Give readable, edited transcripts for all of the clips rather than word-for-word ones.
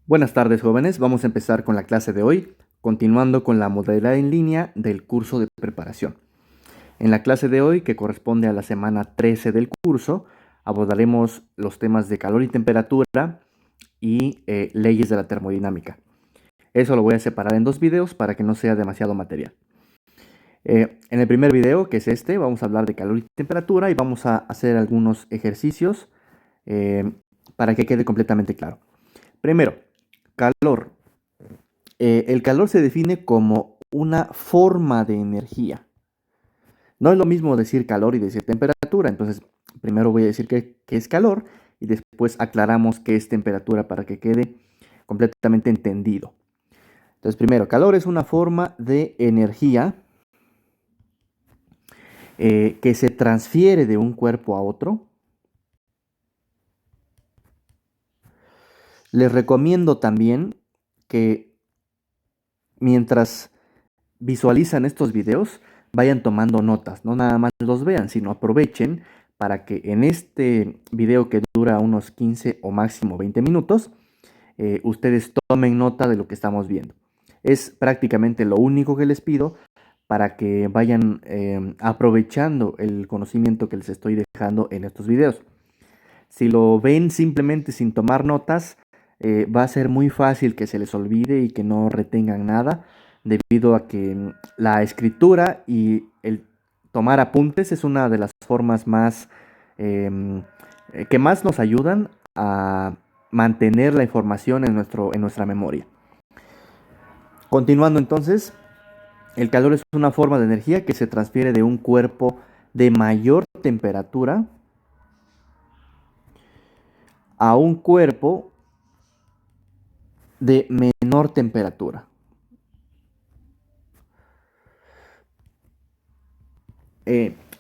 Buenas tardes, jóvenes. Vamos a empezar con la clase de hoy, continuando con la modalidad en línea del curso de preparación. En la clase de hoy, que corresponde a la semana 13 del curso, abordaremos los temas de calor y temperatura y leyes de la termodinámica. Eso lo voy a separar en dos videos para que no sea demasiado material. En el primer video, que es este, vamos a hablar de calor y temperatura y vamos a hacer algunos ejercicios para que quede completamente claro. Primero, calor. El calor se define como una forma de energía. No es lo mismo decir calor y decir temperatura. Entonces, primero voy a decir qué es calor y después aclaramos qué es temperatura para que quede completamente entendido. Entonces, primero, calor es una forma de energía que se transfiere de un cuerpo a otro. Les recomiendo también que mientras visualizan estos videos, vayan tomando notas, no nada más los vean, sino aprovechen para que en este video que dura unos 15 o máximo 20 minutos, ustedes tomen nota de lo que estamos viendo. Es prácticamente lo único que les pido para que vayan aprovechando el conocimiento que les estoy dejando en estos videos. Si lo ven simplemente sin tomar notas, va a ser muy fácil que se les olvide y que no retengan nada, debido a que la escritura y el tomar apuntes es una de las formas más que más nos ayudan a mantener la información en nuestra memoria. Continuando entonces, el calor es una forma de energía que se transfiere de un cuerpo de mayor temperatura a un cuerpo de menor temperatura.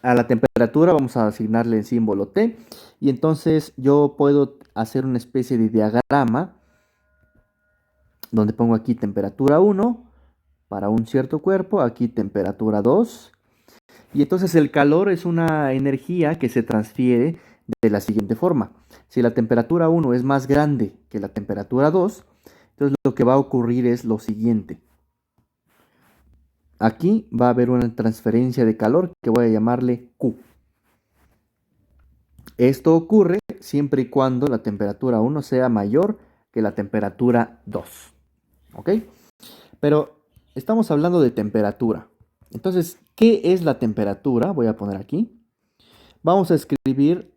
A la temperatura vamos a asignarle el símbolo T y entonces yo puedo hacer una especie de diagrama donde pongo aquí temperatura 1 para un cierto cuerpo, aquí temperatura 2, y entonces el calor es una energía que se transfiere de la siguiente forma. Si la temperatura 1 es más grande que la temperatura 2, entonces lo que va a ocurrir es lo siguiente. Aquí va a haber una transferencia de calor que voy a llamarle Q. Esto ocurre siempre y cuando la temperatura 1 sea mayor que la temperatura 2. ¿Ok? Pero estamos hablando de temperatura. Entonces, ¿qué es la temperatura? Voy a poner aquí. Vamos a escribir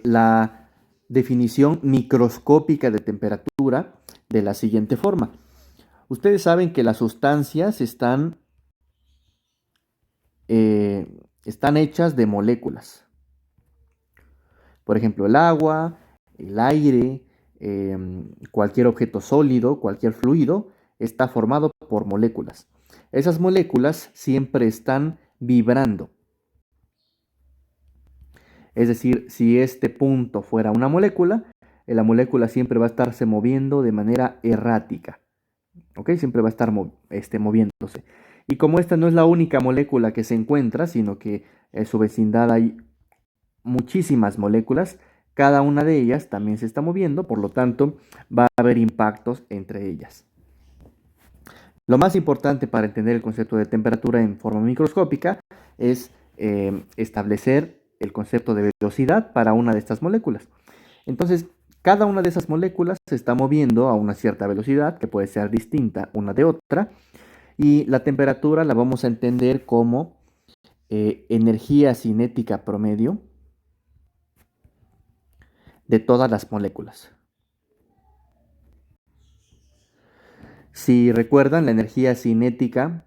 la definición microscópica de temperatura de la siguiente forma. Ustedes saben que las sustancias están hechas de moléculas. Por ejemplo, el agua, el aire, cualquier objeto sólido, cualquier fluido, está formado por moléculas. Esas moléculas siempre están vibrando. Es decir, si este punto fuera una molécula, la molécula siempre va a estarse moviendo de manera errática. ¿Ok? Siempre va a estar moviéndose. Y como esta no es la única molécula que se encuentra, sino que en su vecindad hay muchísimas moléculas, cada una de ellas también se está moviendo, por lo tanto va a haber impactos entre ellas. Lo más importante para entender el concepto de temperatura en forma microscópica es establecer el concepto de velocidad para una de estas moléculas. Entonces, cada una de esas moléculas se está moviendo a una cierta velocidad que puede ser distinta una de otra, y la temperatura la vamos a entender como energía cinética promedio de todas las moléculas. Si recuerdan, la energía cinética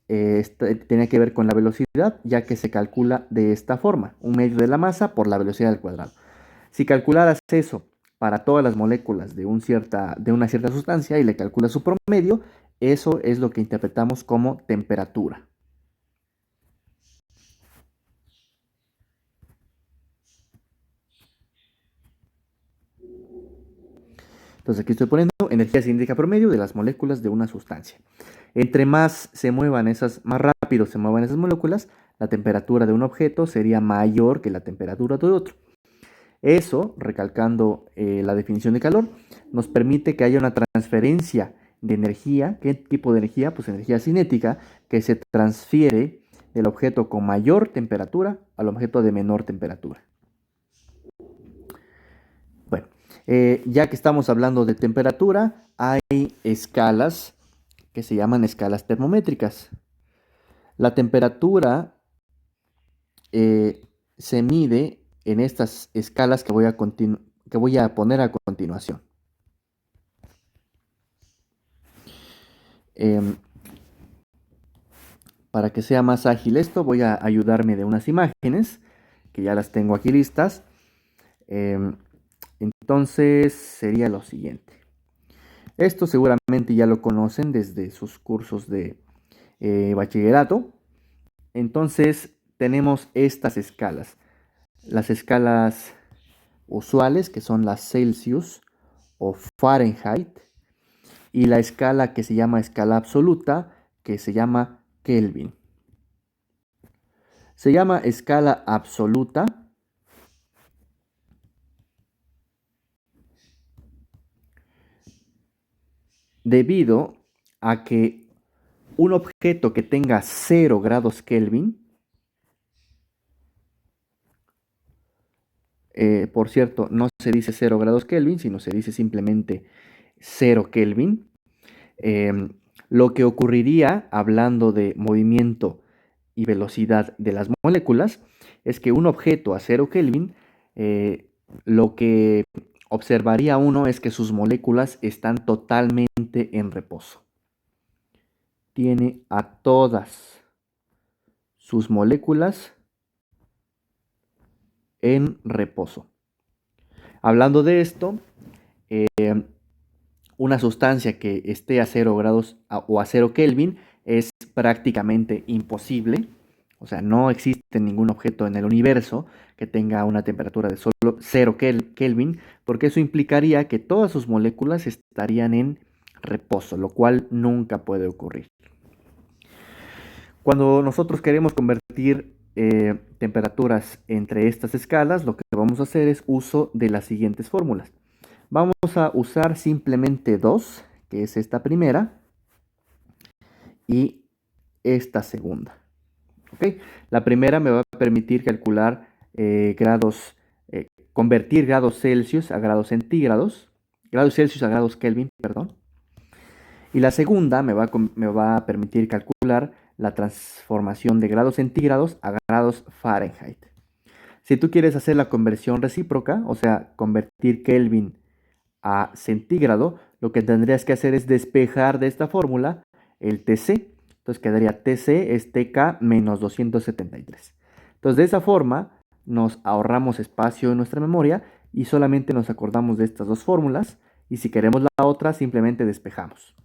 tiene que ver con la velocidad, ya que se calcula de esta forma, un medio de la masa por la velocidad al cuadrado. Si calcularas eso para todas las moléculas de una cierta sustancia y le calculas su promedio, eso es lo que interpretamos como temperatura. Entonces aquí estoy poniendo energía cinética promedio de las moléculas de una sustancia. Entre más rápido se muevan esas moléculas, la temperatura de un objeto sería mayor que la temperatura de otro. Eso, recalcando la definición de calor, nos permite que haya una transferencia de energía. ¿Qué tipo de energía? Pues energía cinética que se transfiere del objeto con mayor temperatura al objeto de menor temperatura. Bueno, ya que estamos hablando de temperatura, hay escalas que se llaman escalas termométricas. La temperatura se mide en estas escalas que voy a poner a continuación. Para que sea más ágil esto, voy a ayudarme de unas imágenes que ya las tengo aquí listas. Entonces sería lo siguiente. Esto seguramente ya lo conocen desde sus cursos de bachillerato. Entonces tenemos estas escalas. Las escalas usuales, que son las Celsius o Fahrenheit, y la escala que se llama escala absoluta, que se llama Kelvin. Se llama escala absoluta debido a que un objeto que tenga 0 grados Kelvin, por cierto, no se dice 0 grados Kelvin, sino se dice simplemente 0 Kelvin. Lo que ocurriría, hablando de movimiento y velocidad de las moléculas, es que un objeto a 0 Kelvin, lo que observaría uno es que sus moléculas están totalmente en reposo. Tiene a todas sus moléculas en reposo. Hablando de esto, una sustancia que esté a 0 grados o a 0 Kelvin es prácticamente imposible. O sea, no existe ningún objeto en el universo que tenga una temperatura de solo 0 Kelvin, porque eso implicaría que todas sus moléculas estarían en reposo, lo cual nunca puede ocurrir. Cuando nosotros queremos convertir temperaturas entre estas escalas, lo que vamos a hacer es uso de las siguientes fórmulas. Vamos a usar simplemente dos, que es esta primera y esta segunda. ¿Okay? La primera me va a permitir calcular convertir grados Celsius a grados centígrados, grados Celsius a grados Kelvin, perdón. Y la segunda me va a permitir calcular la transformación de grados centígrados a grados Fahrenheit. Si tú quieres hacer la conversión recíproca, o sea, convertir Kelvin a centígrado, lo que tendrías que hacer es despejar de esta fórmula el TC. Entonces quedaría TC es TK menos 273. Entonces de esa forma nos ahorramos espacio en nuestra memoria y solamente nos acordamos de estas dos fórmulas. Y si queremos la otra, simplemente despejamos.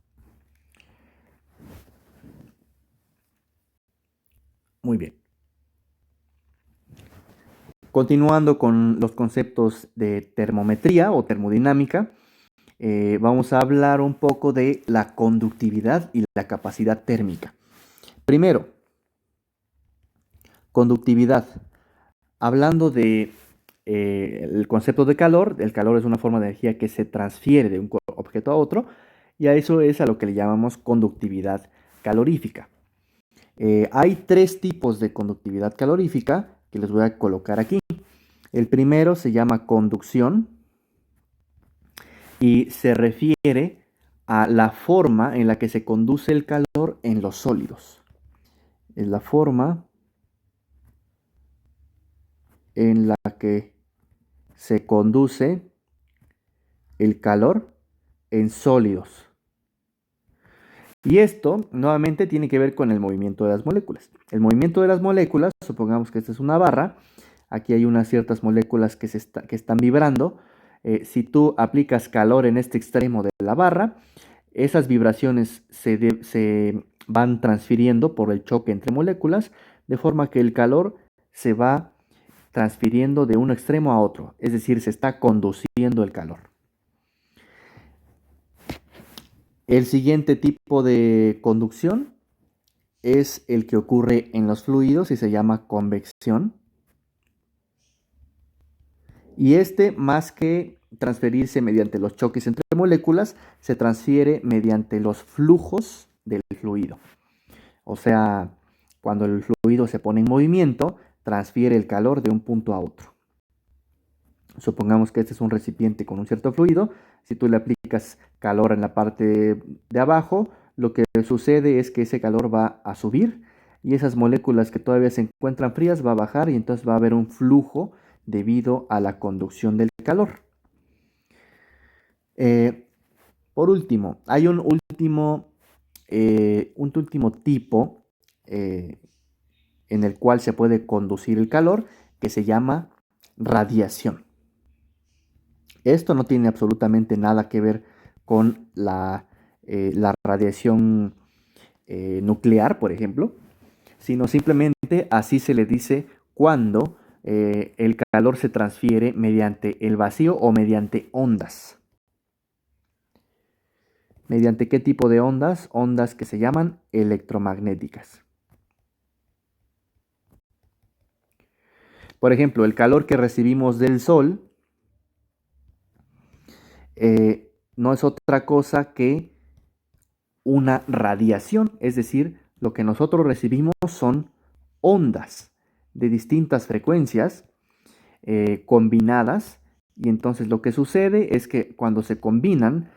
Muy bien. Continuando con los conceptos de termometría o termodinámica, vamos a hablar un poco de la conductividad y la capacidad térmica. Primero, conductividad. Hablando de el concepto de calor, el calor es una forma de energía que se transfiere de un objeto a otro, y a eso es a lo que le llamamos conductividad calorífica. Hay tres tipos de conductividad calorífica que les voy a colocar aquí. El primero se llama conducción y se refiere a la forma en la que se conduce el calor en los sólidos. Es la forma en la que se conduce el calor en sólidos. Y esto nuevamente tiene que ver con el movimiento de las moléculas. El movimiento de las moléculas, supongamos que esta es una barra, aquí hay unas ciertas moléculas que están vibrando. Si tú aplicas calor en este extremo de la barra, esas vibraciones se van transfiriendo por el choque entre moléculas, de forma que el calor se va transfiriendo de un extremo a otro, es decir, se está conduciendo el calor. El siguiente tipo de conducción es el que ocurre en los fluidos y se llama convección. Y más que transferirse mediante los choques entre moléculas, se transfiere mediante los flujos del fluido. O sea, cuando el fluido se pone en movimiento, transfiere el calor de un punto a otro. Supongamos que este es un recipiente con un cierto fluido. Si tú le aplicas calor en la parte de abajo, lo que sucede es que ese calor va a subir y esas moléculas que todavía se encuentran frías va a bajar y entonces va a haber un flujo debido a la conducción del calor. Por último, hay un último tipo en el cual se puede conducir el calor que se llama radiación. Esto no tiene absolutamente nada que ver con la radiación nuclear, por ejemplo, sino simplemente así se le dice cuando el calor se transfiere mediante el vacío o mediante ondas. ¿Mediante qué tipo de ondas? Ondas que se llaman electromagnéticas. Por ejemplo, el calor que recibimos del Sol no es otra cosa que una radiación, es decir, lo que nosotros recibimos son ondas de distintas frecuencias combinadas, y entonces lo que sucede es que cuando se combinan,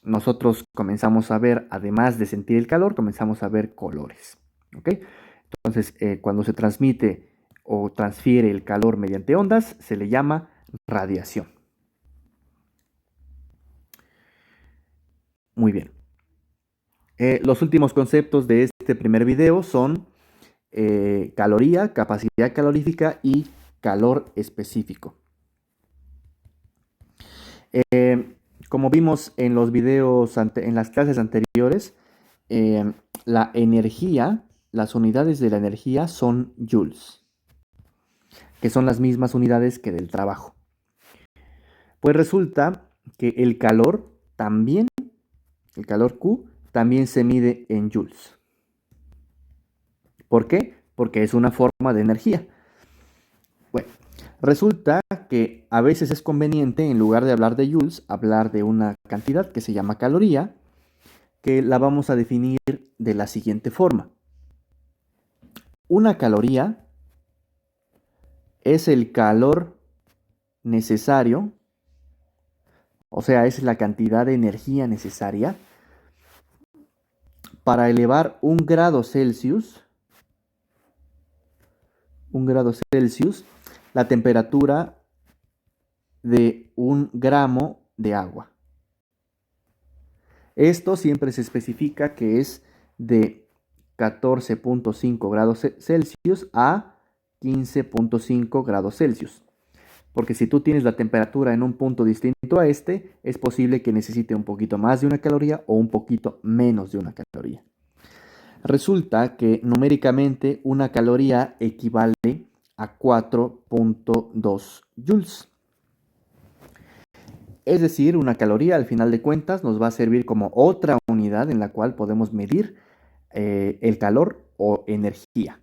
nosotros comenzamos a ver, además de sentir el calor, comenzamos a ver colores. ¿Okay? Entonces, cuando se transmite o transfiere el calor mediante ondas, se le llama radiación. Muy bien. Los últimos conceptos de este primer video son caloría, capacidad calorífica y calor específico. Como vimos en los videos, en las clases anteriores, la energía, las unidades de la energía son joules, que son las mismas unidades que del trabajo. Pues resulta que el calor también, el calor Q, también se mide en joules. ¿Por qué? Porque es una forma de energía. Bueno, resulta que a veces es conveniente, en lugar de hablar de joules, hablar de una cantidad que se llama caloría, que la vamos a definir de la siguiente forma. Una caloría es el calor necesario, o sea, es la cantidad de energía necesaria para elevar 1 grado Celsius, la temperatura de 1 gramo de agua. Esto siempre se especifica que es de 14.5 grados Celsius a 15.5 grados Celsius. Porque si tú tienes la temperatura en un punto distinto a este, es posible que necesite un poquito más de una caloría o un poquito menos de una caloría. Resulta que numéricamente una caloría equivale a 4.2 joules. Es decir, una caloría al final de cuentas nos va a servir como otra unidad en la cual podemos medir el calor o energía.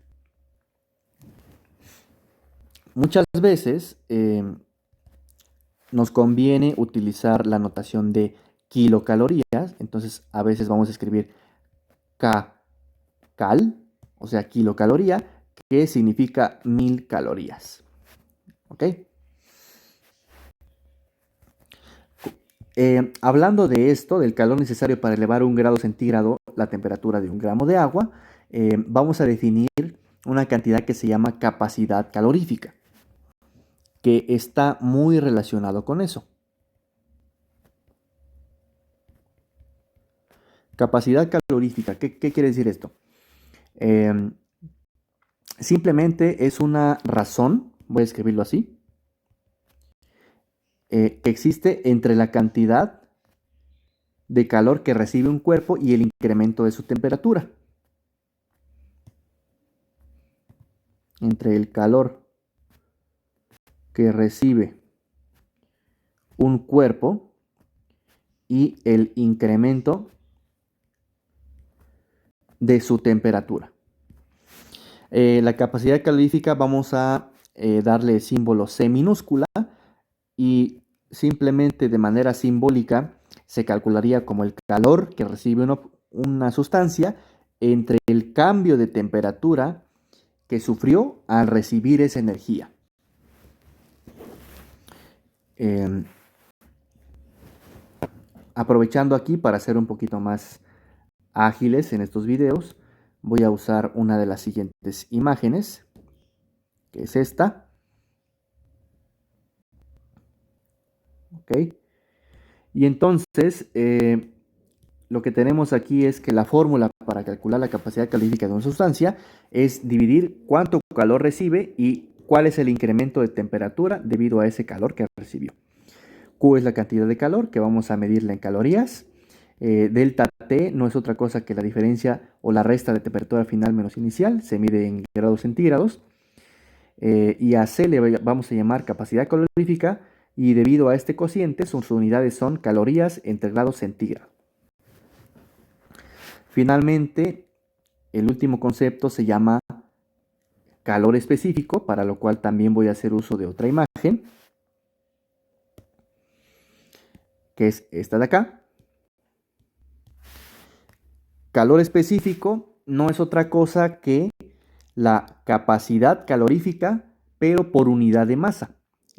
Muchas veces nos conviene utilizar la notación de kilocalorías, entonces a veces vamos a escribir cal, o sea, kilocaloría, que significa 1000 calorías. ¿Ok? Hablando de esto, del calor necesario para elevar 1 grado centígrado la temperatura de 1 gramo de agua, vamos a definir una cantidad que se llama capacidad calorífica, que está muy relacionado con eso. Capacidad calorífica, ¿qué quiere decir esto? Simplemente es una razón, voy a escribirlo así, que existe entre la cantidad de calor que recibe un cuerpo y el incremento de su temperatura. Entre el calor que recibe un cuerpo y el incremento de su temperatura. La capacidad calorífica vamos a darle símbolo C minúscula y simplemente de manera simbólica se calcularía como el calor que recibe una sustancia entre el cambio de temperatura que sufrió al recibir esa energía. Aprovechando aquí para ser un poquito más ágiles en estos videos, voy a usar una de las siguientes imágenes, que es esta. ¿Ok? Y entonces, lo que tenemos aquí es que la fórmula para calcular la capacidad calorífica de una sustancia es dividir cuánto calor recibe y cuál es el incremento de temperatura debido a ese calor que recibió. Q es la cantidad de calor que vamos a medirla en calorías. Delta T no es otra cosa que la diferencia o la resta de temperatura final menos inicial, se mide en grados centígrados. Y a C le vamos a llamar capacidad calorífica, y debido a este cociente sus unidades son calorías entre grados centígrados. Finalmente, el último concepto se llama calor específico, para lo cual también voy a hacer uso de otra imagen, que es esta de acá. Calor específico no es otra cosa que la capacidad calorífica, pero por unidad de masa.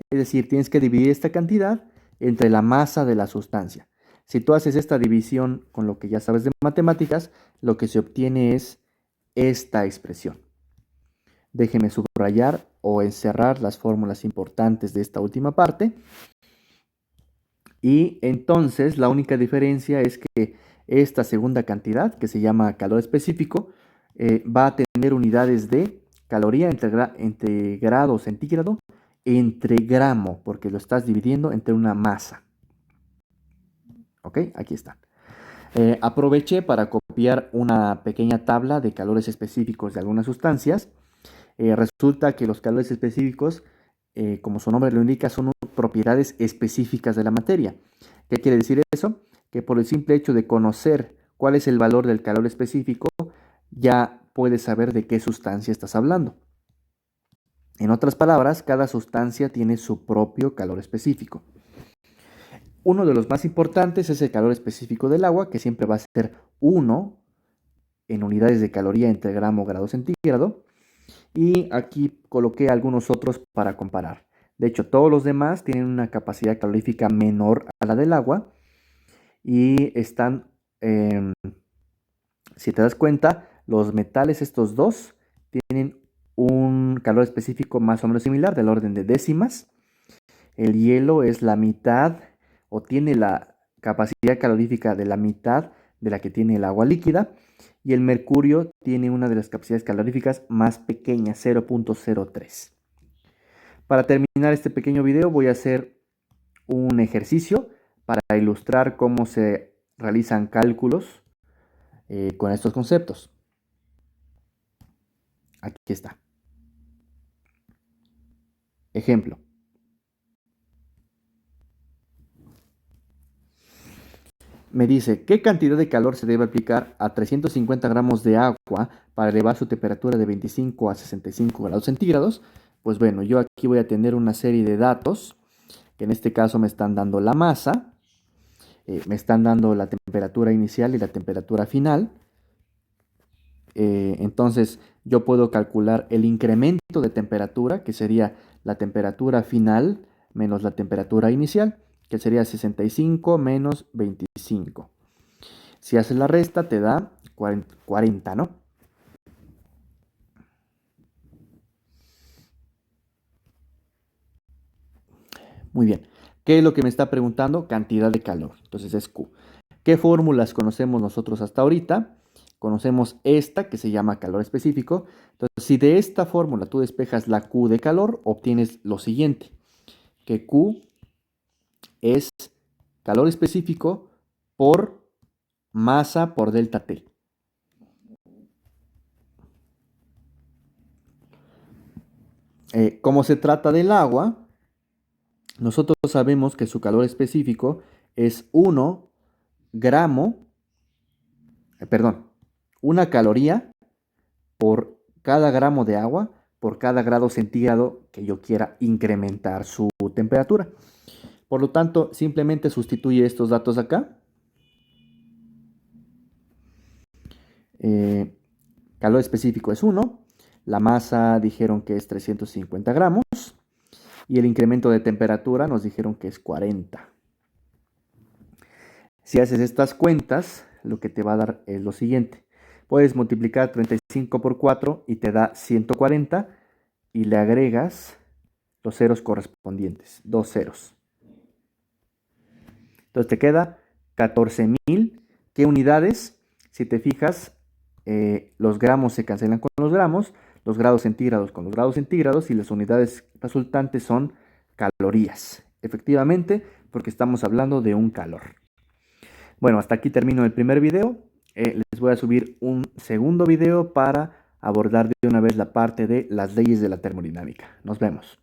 Es decir, tienes que dividir esta cantidad entre la masa de la sustancia. Si tú haces esta división con lo que ya sabes de matemáticas, lo que se obtiene es esta expresión. Déjeme subrayar o encerrar las fórmulas importantes de esta última parte. Y entonces la única diferencia es que esta segunda cantidad, que se llama calor específico, va a tener unidades de caloría entre grado centígrado entre gramo, porque lo estás dividiendo entre una masa. Ok, aquí está. Aproveché para copiar una pequeña tabla de calores específicos de algunas sustancias. Resulta que los calores específicos, como su nombre lo indica, son propiedades específicas de la materia. ¿Qué quiere decir eso? Que por el simple hecho de conocer cuál es el valor del calor específico, ya puedes saber de qué sustancia estás hablando. En otras palabras, cada sustancia tiene su propio calor específico. Uno de los más importantes es el calor específico del agua, que siempre va a ser 1 en unidades de caloría entre gramo o grado centígrado. Y aquí coloqué algunos otros para comparar. De hecho, todos los demás tienen una capacidad calorífica menor a la del agua y están, si te das cuenta, los metales, estos dos, tienen un calor específico más o menos similar, del orden de décimas. El hielo es la mitad o tiene la capacidad calorífica de la mitad de la que tiene el agua líquida. Y el mercurio tiene una de las capacidades caloríficas más pequeñas, 0.03. Para terminar este pequeño video voy a hacer un ejercicio para ilustrar cómo se realizan cálculos con estos conceptos. Aquí está. Ejemplo. Me dice, ¿qué cantidad de calor se debe aplicar a 350 gramos de agua para elevar su temperatura de 25 a 65 grados centígrados? Pues bueno, yo aquí voy a tener una serie de datos, que en este caso me están dando la masa, me están dando la temperatura inicial y la temperatura final. Entonces yo puedo calcular el incremento de temperatura, que sería la temperatura final menos la temperatura inicial, que sería 65 menos 25. Si haces la resta te da 40, ¿no? Muy bien. ¿Qué es lo que me está preguntando? Cantidad de calor. Entonces es Q. ¿Qué fórmulas conocemos nosotros hasta ahorita? Conocemos esta, que se llama calor específico. Entonces, si de esta fórmula tú despejas la Q de calor, obtienes lo siguiente, que Q es calor específico por masa por delta T. Como se trata del agua, nosotros sabemos que su calor específico es 1 gramo, perdón, 1 caloría por cada gramo de agua por cada grado centígrado que yo quiera incrementar su temperatura. Por lo tanto, simplemente sustituye estos datos acá. Calor específico es 1. La masa dijeron que es 350 gramos. Y el incremento de temperatura nos dijeron que es 40. Si haces estas cuentas, lo que te va a dar es lo siguiente. Puedes multiplicar 35 por 4 y te da 140 y le agregas los ceros correspondientes, 2 ceros. Entonces te queda 14.000. ¿Qué unidades? Si te fijas, los gramos se cancelan con los grados centígrados con los grados centígrados y las unidades resultantes son calorías. Efectivamente, porque estamos hablando de un calor. Bueno, hasta aquí termino el primer video. Les voy a subir un segundo video para abordar de una vez la parte de las leyes de la termodinámica. Nos vemos.